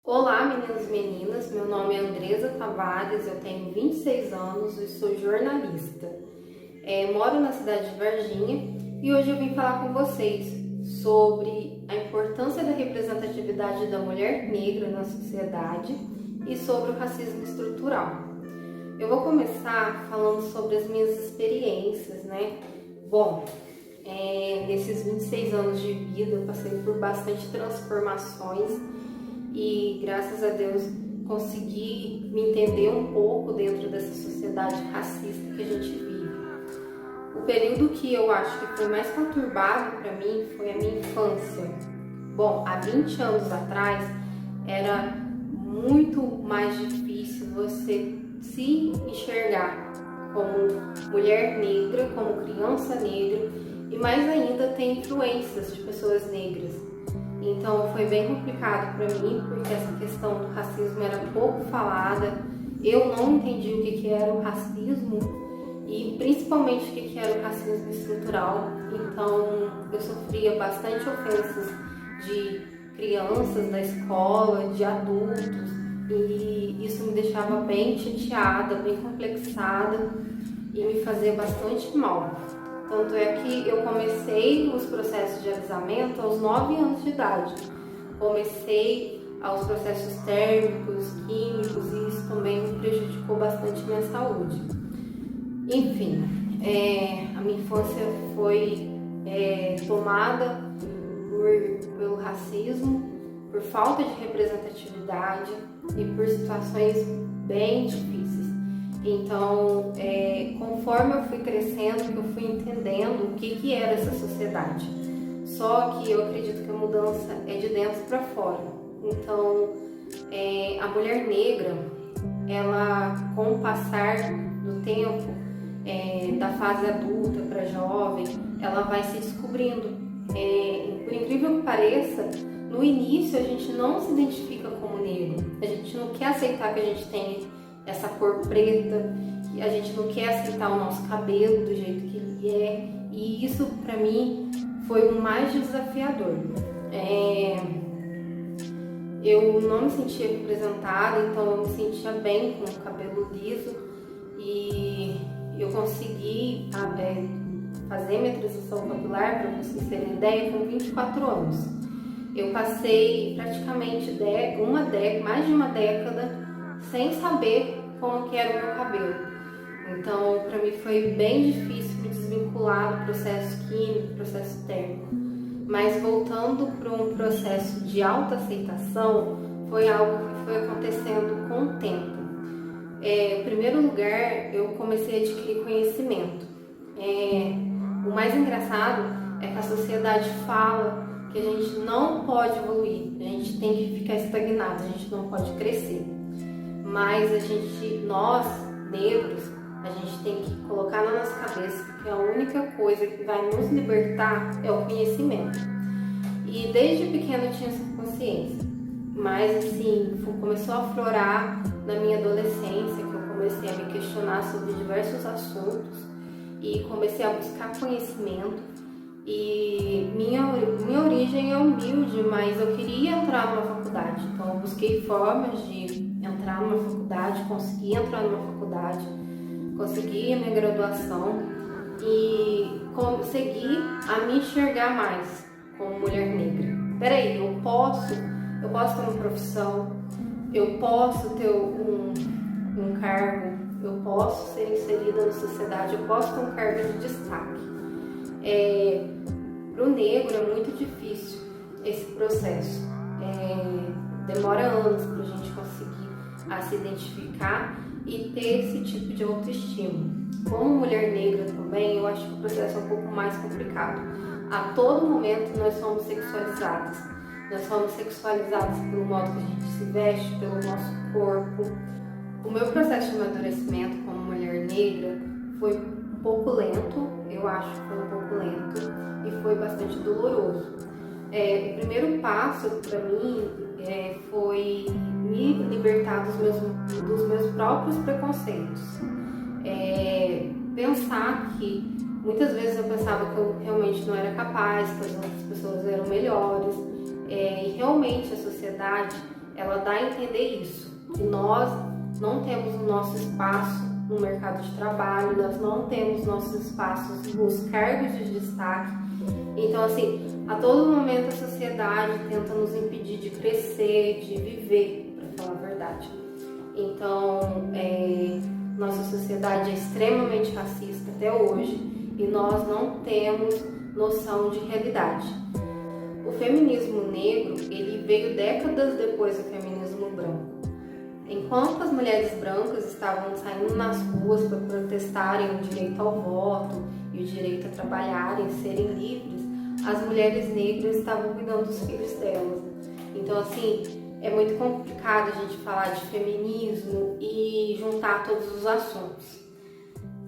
Olá, meninos e meninas, meu nome é Andresa Tavares, eu tenho 26 anos e sou jornalista. Moro na cidade de Varginha e hoje eu vim falar com vocês sobre a importância da representatividade da mulher negra na sociedade e sobre o racismo estrutural. Eu vou começar falando sobre as minhas experiências, né? Bom, nesses 26 anos de vida eu passei por bastante transformações e graças a Deus consegui me entender um pouco dentro dessa sociedade racista que a gente vive. O período que eu acho que foi mais conturbado para mim foi a minha infância. Bom, há 20 anos atrás era muito mais difícil você se enxergar como mulher negra, como criança negra e mais ainda ter influências de pessoas negras. Então foi bem complicado para mim, porque essa questão do racismo era pouco falada, eu não entendi o que era o racismo e principalmente o que era o racismo estrutural. Então eu sofria bastante ofensas de crianças da escola, de adultos, e isso me deixava bem chateada, bem complexada e me fazia bastante mal. Tanto é que eu comecei os processos de alisamento aos 9 anos de idade. Comecei aos processos térmicos, químicos, e isso também me prejudicou bastante minha saúde. Enfim, a minha infância foi tomada pelo racismo, por falta de representatividade e por situações bem difíceis. Então, conforme eu fui crescendo, eu fui entendendo o que era essa sociedade. Só que eu acredito que a mudança é de dentro para fora. Então, a mulher negra, ela, com o passar do tempo, da fase adulta para jovem, ela vai se descobrindo. Por incrível que pareça, no início a gente não se identifica como negro. A gente não quer aceitar que a gente tem essa cor preta, a gente não quer aceitar o nosso cabelo do jeito que ele é, e isso para mim foi o mais desafiador. Eu não me sentia representada, então eu me sentia bem com o cabelo liso e eu consegui fazer minha transição capilar, para vocês terem ideia, com 24 anos. Eu passei praticamente mais de uma década sem saber como que era o meu cabelo. Então, para mim foi bem difícil me desvincular do processo químico, do processo térmico. Mas voltando para um processo de autoaceitação, foi algo que foi acontecendo com o tempo. Em primeiro lugar, eu comecei a adquirir conhecimento. O mais engraçado é que a sociedade fala que a gente não pode evoluir, a gente tem que ficar estagnado, a gente não pode crescer. Mas nós, negros, a gente tem que colocar na nossa cabeça que a única coisa que vai nos libertar é o conhecimento. E desde pequeno eu tinha essa consciência, mas assim, começou a aflorar na minha adolescência, que eu comecei a me questionar sobre diversos assuntos e comecei a buscar conhecimento. E minha origem é humilde, mas eu queria entrar numa faculdade, então eu busquei formas de entrar numa faculdade, consegui entrar numa faculdade, consegui a minha graduação e consegui a me enxergar mais como mulher negra. Peraí, eu posso ter uma profissão, eu posso ter um cargo, eu posso ser inserida na sociedade, eu posso ter um cargo de destaque. Para o negro é muito difícil esse processo, demora anos para a gente conseguir se identificar e ter esse tipo de autoestima. Como mulher negra também, eu acho que o processo é um pouco mais complicado. A todo momento nós somos sexualizadas. Nós somos sexualizadas pelo modo que a gente se veste, pelo nosso corpo. O meu processo de amadurecimento como mulher negra foi um pouco lento, eu acho que foi um pouco lento e foi bastante doloroso. O primeiro passo para mim foi me libertar dos meus próprios preconceitos. Pensar que muitas vezes eu pensava que eu realmente não era capaz, que as outras pessoas eram melhores, e realmente a sociedade ela dá a entender isso, que nós não temos o nosso espaço no mercado de trabalho, nós não temos nossos espaços nos cargos de destaque. Então, assim, a todo momento a sociedade tenta nos impedir de crescer, de viver, para falar a verdade. Então, nossa sociedade é extremamente racista até hoje e nós não temos noção de realidade. O feminismo negro, ele veio décadas depois do feminismo branco. Enquanto as mulheres brancas estavam saindo nas ruas para protestarem o direito ao voto e o direito a trabalharem, serem livres, as mulheres negras estavam cuidando dos filhos delas. Então, assim, é muito complicado a gente falar de feminismo e juntar todos os assuntos.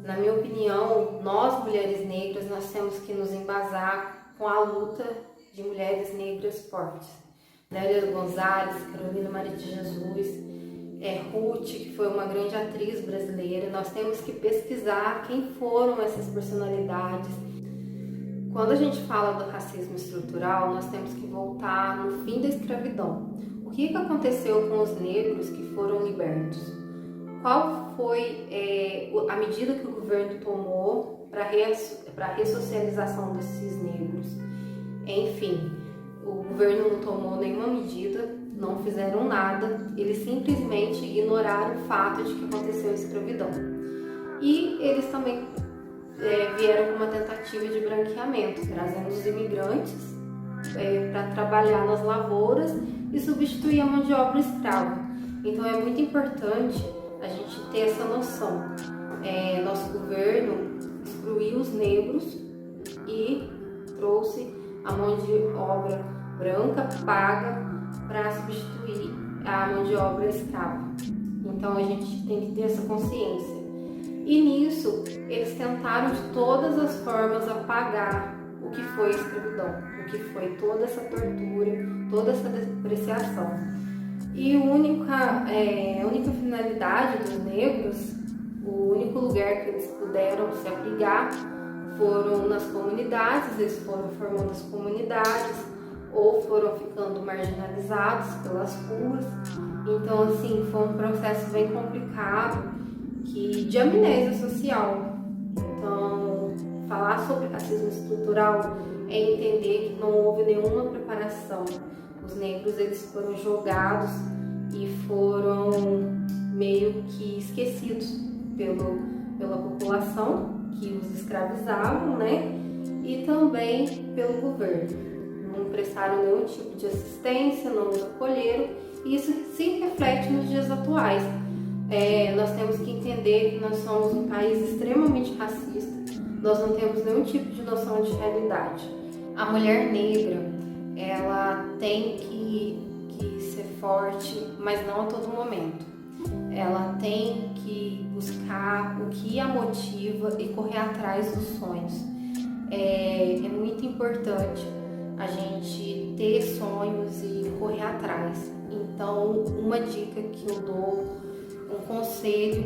Na minha opinião, nós, mulheres negras, nós temos que nos embasar com a luta de mulheres negras fortes. Nélia Gonzalez, Carolina Maria de Jesus, Ruth, que foi uma grande atriz brasileira. Nós temos que pesquisar quem foram essas personalidades. Quando a gente fala do racismo estrutural, nós temos que voltar no fim da escravidão. O que aconteceu com os negros que foram libertos? Qual foi a medida que o governo tomou para a ressocialização desses negros? Enfim, o governo não tomou nenhuma medida, não fizeram nada, eles simplesmente ignoraram o fato de que aconteceu a escravidão. E eles também vieram com uma tentativa de branqueamento, trazendo os imigrantes para trabalhar nas lavouras e substituir a mão de obra escrava. Então é muito importante a gente ter essa noção. Nosso governo excluiu os negros e trouxe a mão de obra branca paga para substituir a mão de obra escrava. Então a gente tem que ter essa consciência. E nisso eles tentaram de todas as formas apagar o que foi a escravidão, o que foi toda essa tortura, toda essa depreciação. E a única finalidade dos negros, o único lugar que eles puderam se abrigar foram nas comunidades, eles foram formando as comunidades ou foram ficando marginalizados pelas ruas. Então, assim, foi um processo bem complicado de amnésia social. Então, falar sobre racismo estrutural é entender que não houve nenhuma preparação. Os negros, eles foram jogados e foram meio que esquecidos pela população que os escravizavam, né? E também pelo governo. Não prestaram nenhum tipo de assistência, não nos acolheram, e isso se reflete nos dias atuais. Nós temos que entender que nós somos um país extremamente racista, nós não temos nenhum tipo de noção de realidade. A mulher negra, ela tem que ser forte, mas não a todo momento. Ela tem que buscar o que a motiva e correr atrás dos sonhos. É muito importante a gente ter sonhos e correr atrás. Então, uma dica que eu dou, um conselho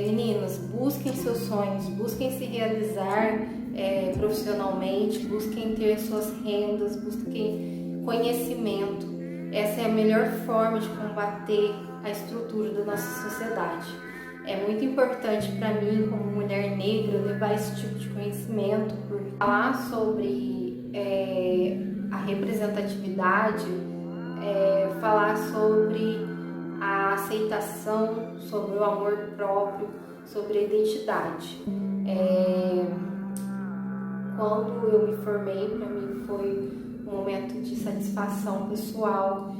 meninas, busquem seus sonhos, busquem se realizar profissionalmente, busquem ter suas rendas, busquem conhecimento. Essa é a melhor forma de combater a estrutura da nossa sociedade. É muito importante para mim, como mulher negra, levar esse tipo de conhecimento, porque falar sobre a representatividade, falar sobre a aceitação, sobre o amor próprio, sobre a identidade. Quando eu me formei, para mim foi um momento de satisfação pessoal,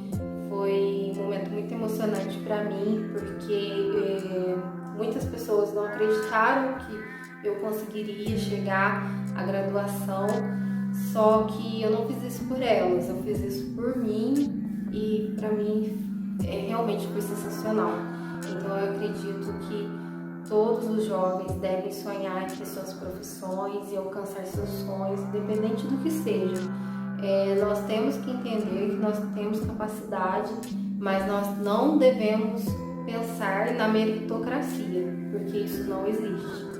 foi um momento muito emocionante para mim, porque muitas pessoas não acreditaram que eu conseguiria chegar à graduação, só que eu não fiz isso por elas, eu fiz isso por mim e para mim realmente foi sensacional. Então eu acredito que todos os jovens devem sonhar em ter suas profissões e alcançar seus sonhos, independente do que seja. Nós temos que entender que nós temos capacidade, mas nós não devemos pensar na meritocracia, porque isso não existe.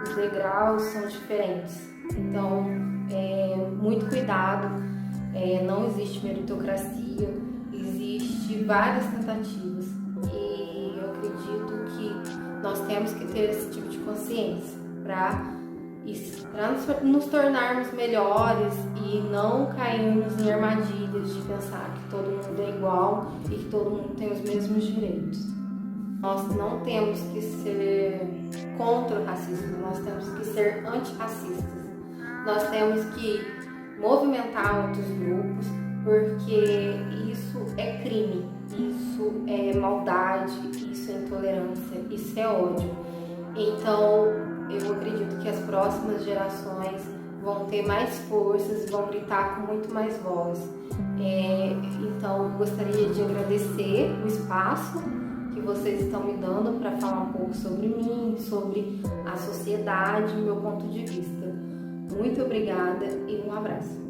Os degraus são diferentes, então muito cuidado, não existe meritocracia. homofobia, existe várias tentativas e eu acredito que nós temos que ter esse tipo de consciência para nos tornarmos melhores e não cairmos em armadilhas de pensar que todo mundo é igual e que todo mundo tem os mesmos direitos. Nós não temos que ser contra o racismo, nós temos que ser antirracistas. Nós temos que movimentar outros grupos, porque isso é crime, isso é maldade, isso é intolerância, isso é ódio. Então, eu acredito que as próximas gerações vão ter mais forças e vão gritar com muito mais voz. Então, eu gostaria de agradecer o espaço que vocês estão me dando para falar um pouco sobre mim, sobre a sociedade, meu ponto de vista. Muito obrigada e um abraço.